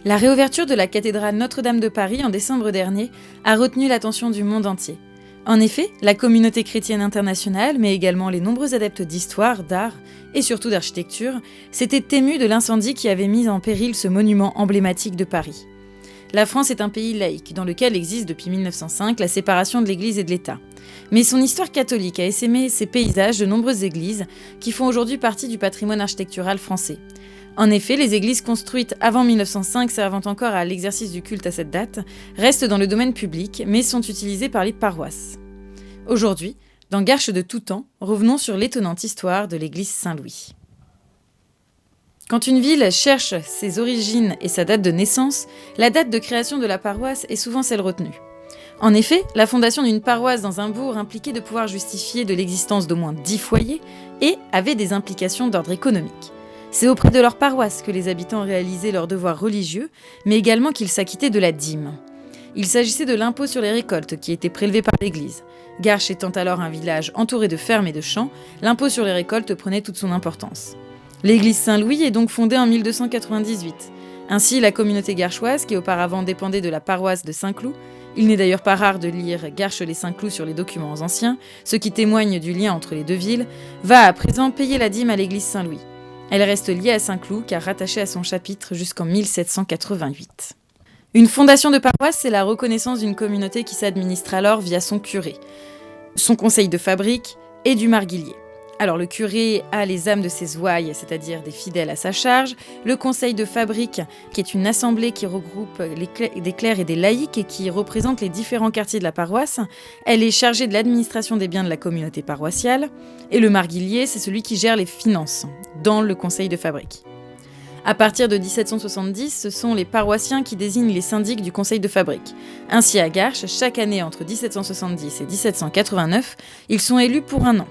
La réouverture de la cathédrale Notre-Dame de Paris en décembre dernier a retenu l'attention du monde entier. En effet, la communauté chrétienne internationale, mais également les nombreux adeptes d'histoire, d'art et surtout d'architecture, s'étaient émus de l'incendie qui avait mis en péril ce monument emblématique de Paris. La France est un pays laïque, dans lequel existe depuis 1905 la séparation de l'Église et de l'État. Mais son histoire catholique a essaimé ses paysages de nombreuses églises qui font aujourd'hui partie du patrimoine architectural français. En effet, les églises construites avant 1905 servant encore à l'exercice du culte à cette date restent dans le domaine public, mais sont utilisées par les paroisses. Aujourd'hui, dans Garches de tout temps, revenons sur l'étonnante histoire de l'église Saint-Louis. Quand une ville cherche ses origines et sa date de naissance, la date de création de la paroisse est souvent celle retenue. En effet, la fondation d'une paroisse dans un bourg impliquait de pouvoir justifier de l'existence d'au moins 10 foyers et avait des implications d'ordre économique. C'est auprès de leur paroisse que les habitants réalisaient leurs devoirs religieux, mais également qu'ils s'acquittaient de la dîme. Il s'agissait de l'impôt sur les récoltes qui était prélevé par l'église. Garches étant alors un village entouré de fermes et de champs, l'impôt sur les récoltes prenait toute son importance. L'église Saint-Louis est donc fondée en 1298. Ainsi, la communauté garchoise, qui auparavant dépendait de la paroisse de Saint-Cloud, il n'est d'ailleurs pas rare de lire Garches-les-Saint-Cloud sur les documents anciens, ce qui témoigne du lien entre les deux villes, va à présent payer la dîme à l'église Saint-Louis. Elle reste liée à Saint-Cloud car rattachée à son chapitre jusqu'en 1788. Une fondation de paroisse, c'est la reconnaissance d'une communauté qui s'administre alors via son curé, son conseil de fabrique et du marguillier. Alors le curé a les âmes de ses ouailles, c'est-à-dire des fidèles à sa charge, le conseil de fabrique, qui est une assemblée qui regroupe des clercs et des laïcs et qui représente les différents quartiers de la paroisse. Elle est chargée de l'administration des biens de la communauté paroissiale, et le marguillier, c'est celui qui gère les finances dans le conseil de fabrique. À partir de 1770, ce sont les paroissiens qui désignent les syndics du conseil de fabrique. Ainsi à Garches, chaque année entre 1770 et 1789, ils sont élus pour un an.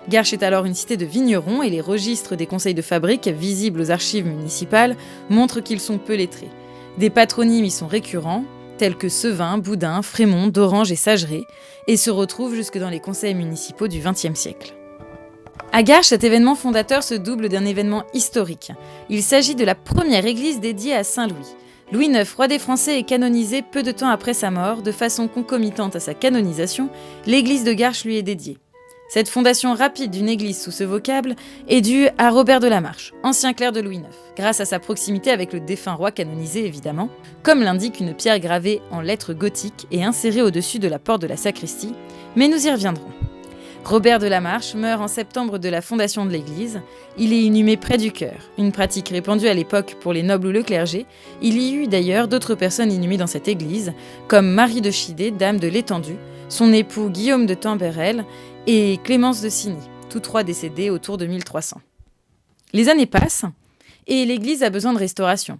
Garches est alors une cité de vignerons et les registres des conseils de fabrique, visibles aux archives municipales, montrent qu'ils sont peu lettrés. Des patronymes y sont récurrents, tels que Sevin, Boudin, Frémont, Dorange et Sageret, et se retrouvent jusque dans les conseils municipaux du XXe siècle. À Garches, cet événement fondateur se double d'un événement historique. Il s'agit de la première église dédiée à Saint-Louis. Louis IX, roi des Français, est canonisé peu de temps après sa mort. De façon concomitante à sa canonisation, l'église de Garches lui est dédiée. Cette fondation rapide d'une église sous ce vocable est due à Robert de la Marche, ancien clerc de Louis IX, grâce à sa proximité avec le défunt roi canonisé évidemment, comme l'indique une pierre gravée en lettres gothiques et insérée au-dessus de la porte de la sacristie, mais nous y reviendrons. Robert de la Marche meurt en septembre de la fondation de l'église. Il est inhumé près du chœur, une pratique répandue à l'époque pour les nobles ou le clergé. Il y eut d'ailleurs d'autres personnes inhumées dans cette église, comme Marie de Chidé, dame de l'Étendue, son époux Guillaume de Tambérel et Clémence de Signy, tous trois décédés autour de 1300. Les années passent et l'église a besoin de restauration.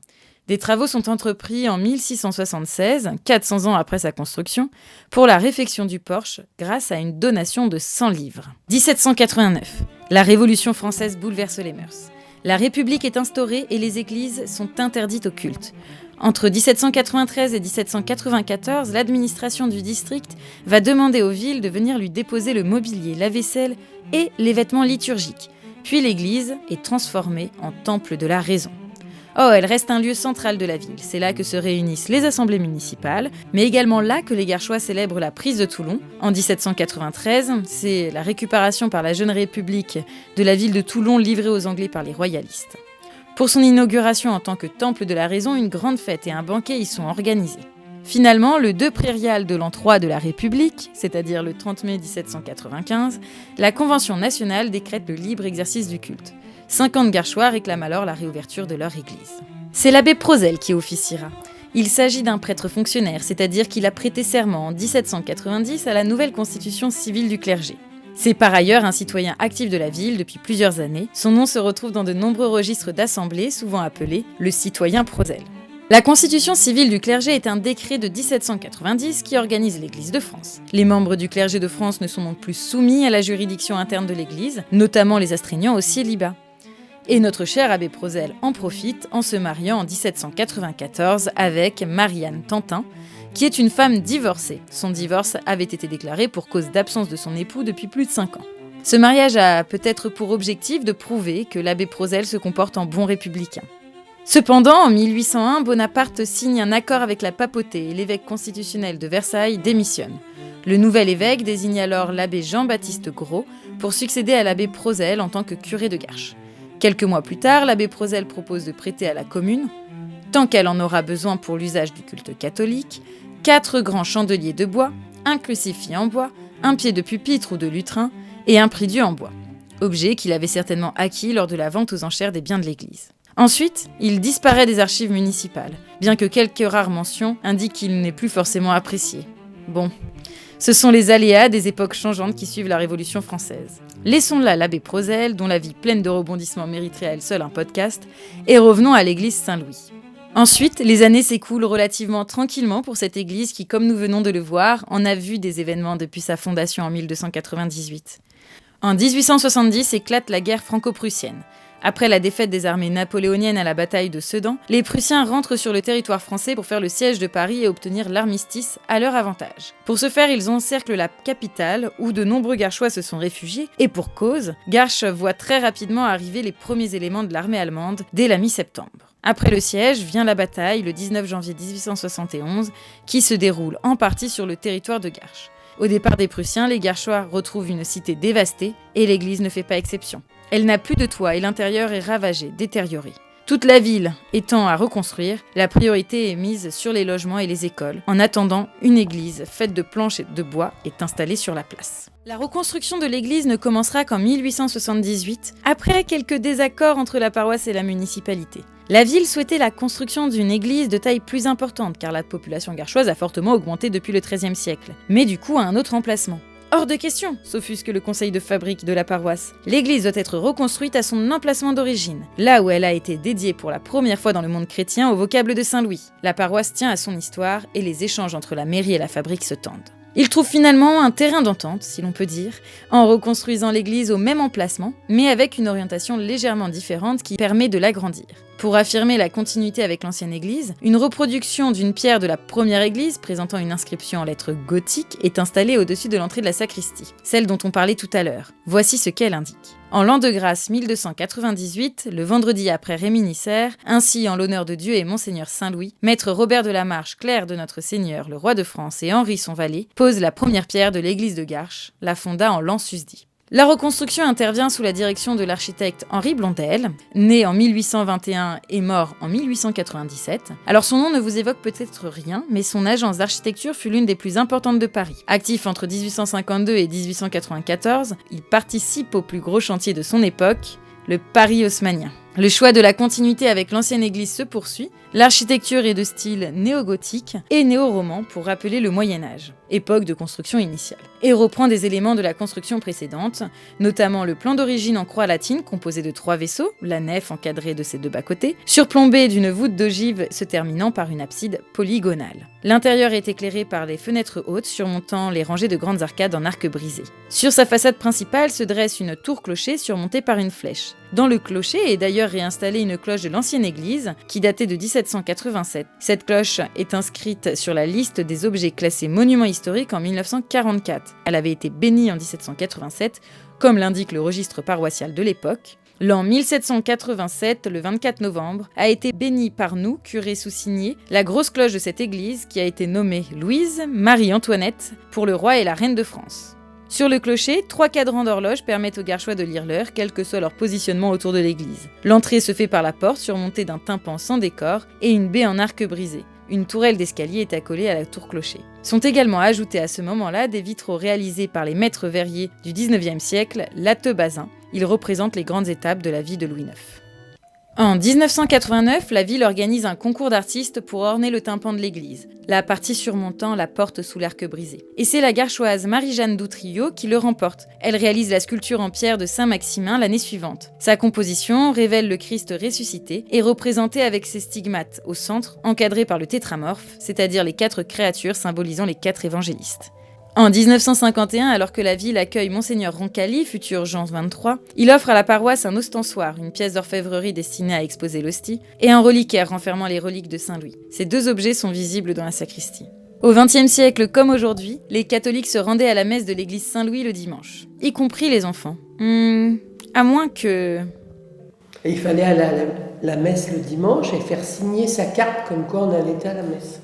Des travaux sont entrepris en 1676, 400 ans après sa construction, pour la réfection du porche grâce à une donation de 100 livres. 1789. La Révolution française bouleverse les mœurs. La République est instaurée et les églises sont interdites au culte. Entre 1793 et 1794, l'administration du district va demander aux villes de venir lui déposer le mobilier, la vaisselle et les vêtements liturgiques. Puis l'église est transformée en temple de la raison. Oh, elle reste un lieu central de la ville. C'est là que se réunissent les assemblées municipales, mais également là que les Garchois célèbrent la prise de Toulon. En 1793, c'est la récupération par la jeune République de la ville de Toulon livrée aux Anglais par les royalistes. Pour son inauguration en tant que temple de la raison, une grande fête et un banquet y sont organisés. Finalement, le 2 prairial de l'an 3 de la République, c'est-à-dire le 30 mai 1795, la Convention nationale décrète le libre exercice du culte. 50 Garchois réclament alors la réouverture de leur église. C'est l'abbé Prozel qui officiera. Il s'agit d'un prêtre fonctionnaire, c'est-à-dire qu'il a prêté serment en 1790 à la nouvelle constitution civile du clergé. C'est par ailleurs un citoyen actif de la ville depuis plusieurs années. Son nom se retrouve dans de nombreux registres d'assemblées, souvent appelé le citoyen Prozel. La constitution civile du clergé est un décret de 1790 qui organise l'Église de France. Les membres du clergé de France ne sont donc plus soumis à la juridiction interne de l'Église, notamment les astreignants au célibat. Et notre cher abbé Prozel en profite en se mariant en 1794 avec Marie-Anne Tantin, qui est une femme divorcée. Son divorce avait été déclaré pour cause d'absence de son époux depuis plus de 5 ans. Ce mariage a peut-être pour objectif de prouver que l'abbé Prozel se comporte en bon républicain. Cependant, en 1801, Bonaparte signe un accord avec la papauté et l'évêque constitutionnel de Versailles démissionne. Le nouvel évêque désigne alors l'abbé Jean-Baptiste Gros pour succéder à l'abbé Prozel en tant que curé de Garches. Quelques mois plus tard, l'abbé Prozel propose de prêter à la commune, tant qu'elle en aura besoin pour l'usage du culte catholique, 4 grands chandeliers de bois, un crucifix en bois, un pied de pupitre ou de lutrin et un prie-dieu en bois, objet qu'il avait certainement acquis lors de la vente aux enchères des biens de l'église. Ensuite, il disparaît des archives municipales, bien que quelques rares mentions indiquent qu'il n'est plus forcément apprécié. Bon, ce sont les aléas des époques changeantes qui suivent la Révolution française. Laissons là l'abbé Prozel, dont la vie pleine de rebondissements mériterait à elle seule un podcast, et revenons à l'église Saint-Louis. Ensuite, les années s'écoulent relativement tranquillement pour cette église qui, comme nous venons de le voir, en a vu des événements depuis sa fondation en 1298. En 1870 éclate la guerre franco-prussienne. Après la défaite des armées napoléoniennes à la bataille de Sedan, les Prussiens rentrent sur le territoire français pour faire le siège de Paris et obtenir l'armistice à leur avantage. Pour ce faire, ils encerclent la capitale, où de nombreux Garchois se sont réfugiés, et pour cause, Garches voit très rapidement arriver les premiers éléments de l'armée allemande dès la mi-septembre. Après le siège, vient la bataille, le 19 janvier 1871, qui se déroule en partie sur le territoire de Garches. Au départ des Prussiens, les Garchois retrouvent une cité dévastée, et l'église ne fait pas exception. Elle n'a plus de toit et l'intérieur est ravagé, détérioré. Toute la ville étant à reconstruire, la priorité est mise sur les logements et les écoles. En attendant, une église faite de planches et de bois est installée sur la place. La reconstruction de l'église ne commencera qu'en 1878, après quelques désaccords entre la paroisse et la municipalité. La ville souhaitait la construction d'une église de taille plus importante, car la population garchoise a fortement augmenté depuis le XIIIe siècle, mais du coup à un autre emplacement. Hors de question, s'offusque le conseil de fabrique de la paroisse. L'église doit être reconstruite à son emplacement d'origine, là où elle a été dédiée pour la première fois dans le monde chrétien au vocable de Saint-Louis. La paroisse tient à son histoire et les échanges entre la mairie et la fabrique se tendent. Ils trouvent finalement un terrain d'entente, si l'on peut dire, en reconstruisant l'église au même emplacement, mais avec une orientation légèrement différente qui permet de l'agrandir. Pour affirmer la continuité avec l'ancienne église, une reproduction d'une pierre de la première église, présentant une inscription en lettres gothiques, est installée au-dessus de l'entrée de la sacristie, celle dont on parlait tout à l'heure. Voici ce qu'elle indique. En l'an de grâce 1298, le vendredi après Réminiscère, ainsi en l'honneur de Dieu et Monseigneur Saint-Louis, maître Robert de la Marche, clerc de notre Seigneur, le roi de France et Henri son valet, pose la première pierre de l'église de Garches, la fonda en l'an susdit. La reconstruction intervient sous la direction de l'architecte Henri Blondel, né en 1821 et mort en 1897. Alors son nom ne vous évoque peut-être rien, mais son agence d'architecture fut l'une des plus importantes de Paris. Actif entre 1852 et 1894, il participe au plus gros chantier de son époque, le Paris haussmannien. Le choix de la continuité avec l'ancienne église se poursuit, l'architecture est de style néo-gothique et néo-roman pour rappeler le Moyen-Âge, époque de construction initiale, et reprend des éléments de la construction précédente, notamment le plan d'origine en croix latine composé de 3 vaisseaux, la nef encadrée de ses 2 bas-côtés, surplombée d'une voûte d'ogive se terminant par une abside polygonale. L'intérieur est éclairé par les fenêtres hautes surmontant les rangées de grandes arcades en arc brisé. Sur sa façade principale se dresse une tour-clocher surmontée par une flèche. Dans le clocher est d'ailleurs réinstallée une cloche de l'ancienne église qui datait de 1787. Cette cloche est inscrite sur la liste des objets classés monuments historiques en 1944. Elle avait été bénie en 1787, comme l'indique le registre paroissial de l'époque. L'an 1787, le 24 novembre, a été bénie par nous, curés sous-signés, la grosse cloche de cette église qui a été nommée Louise Marie-Antoinette pour le roi et la reine de France. Sur le clocher, 3 cadrans d'horloge permettent aux Garchois de lire l'heure, quel que soit leur positionnement autour de l'église. L'entrée se fait par la porte surmontée d'un tympan sans décor et une baie en arc brisé. Une tourelle d'escalier est accolée à la tour-clocher. Sont également ajoutés à ce moment-là des vitraux réalisés par les maîtres verriers du XIXe siècle, Lateux-Bazin. Ils représentent les grandes étapes de la vie de Louis IX. En 1989, la ville organise un concours d'artistes pour orner le tympan de l'église, la partie surmontant la porte sous l'arc brisé. Et c'est la Garchoise Marie-Jeanne Doutrillo qui le remporte. Elle réalise la sculpture en pierre de Saint-Maximin l'année suivante. Sa composition révèle le Christ ressuscité et représenté avec ses stigmates au centre, encadré par le tétramorphe, c'est-à-dire les 4 créatures symbolisant les 4 évangélistes. En 1951, alors que la ville accueille Monseigneur Roncalli, futur Jean XXIII, il offre à la paroisse un ostensoir, une pièce d'orfèvrerie destinée à exposer l'hostie, et un reliquaire renfermant les reliques de Saint-Louis. Ces 2 objets sont visibles dans la sacristie. Au XXe siècle comme aujourd'hui, les catholiques se rendaient à la messe de l'église Saint-Louis le dimanche, y compris les enfants. À moins que... Et il fallait aller à la messe le dimanche et faire signer sa carte comme quoi on allait être à la messe.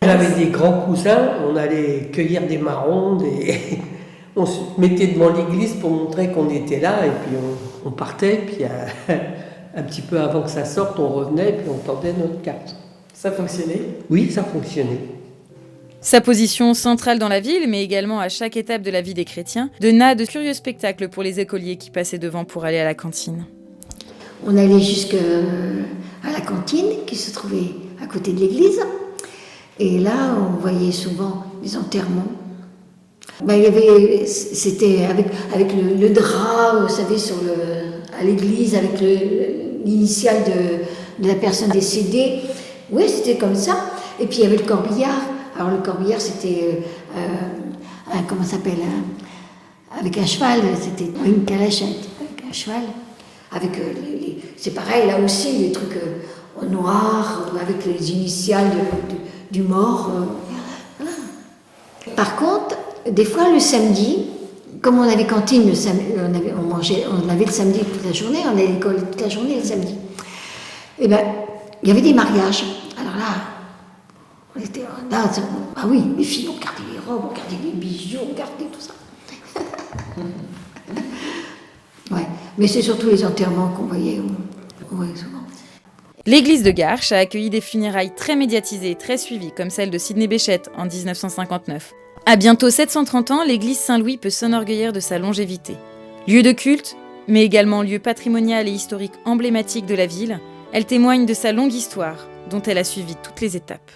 J'avais des grands cousins, on allait cueillir des marrons, on se mettait devant l'église pour montrer qu'on était là et puis on partait, puis un petit peu avant que ça sorte, on revenait et puis on tendait notre carte. Ça fonctionnait? Oui, ça fonctionnait. Sa position centrale dans la ville, mais également à chaque étape de la vie des chrétiens, donna de curieux spectacles pour les écoliers qui passaient devant pour aller à la cantine. On allait jusqu'à la cantine qui se trouvait à côté de l'église. Et là, on voyait souvent les enterrements. C'était avec le drap, vous savez, à l'église, avec l'initiale de la personne décédée. Oui, c'était comme ça. Et puis il y avait le corbillard. Alors le corbillard, c'était, comment ça s'appelle, avec un cheval, c'était une calachette, avec un cheval. C'est pareil, là aussi, les trucs en noir, avec les initiales du mort. Voilà. Par contre, des fois le samedi, comme on avait cantine le samedi, on avait le samedi toute la journée, on allait à l'école toute la journée le samedi. Et ben, il y avait des mariages. Alors là, on était là, ah oui, les filles, on gardait les robes, on gardait les bijoux, on gardait tout ça. Ouais, mais c'est surtout les enterrements qu'on voyait souvent. L'église de Garches a accueilli des funérailles très médiatisées et très suivies, comme celle de Sidney Bechet en 1959. À bientôt 730 ans, l'église Saint-Louis peut s'enorgueillir de sa longévité. Lieu de culte, mais également lieu patrimonial et historique emblématique de la ville, elle témoigne de sa longue histoire, dont elle a suivi toutes les étapes.